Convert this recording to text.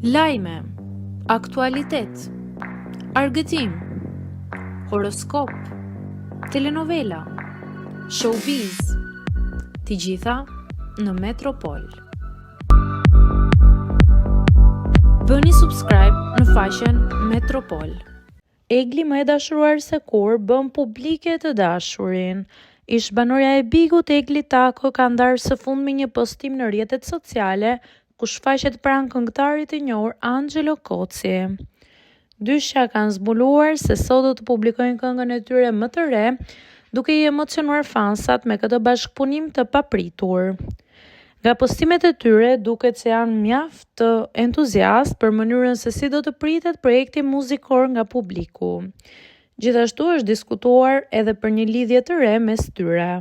Lajme, aktualitet, argëtim, horoskop, telenovela, showbiz, të gjitha në Metropol. Bëni subscribe në faqen Metropol. Egli më e dashuruar se kur bën publike të dashurin. Ish banorja e Bigut Egli Tako ka ndarë së fundmi një postim në rrjetet sociale ku shfaqet pranë këngëtarit të njohur Angelo Koci. Dyshja kanë zbuluar se sot do të publikojnë këngën e tyre më të re, duke i emocionuar fansat me këtë bashkëpunim të papritur. Nga postimet e tyre duket se janë mjaft të entuziast për mënyrën se si do të pritet projekti muzikor nga publiku. Gjithashtu është diskutuar edhe për një lidhje të re mes tyre.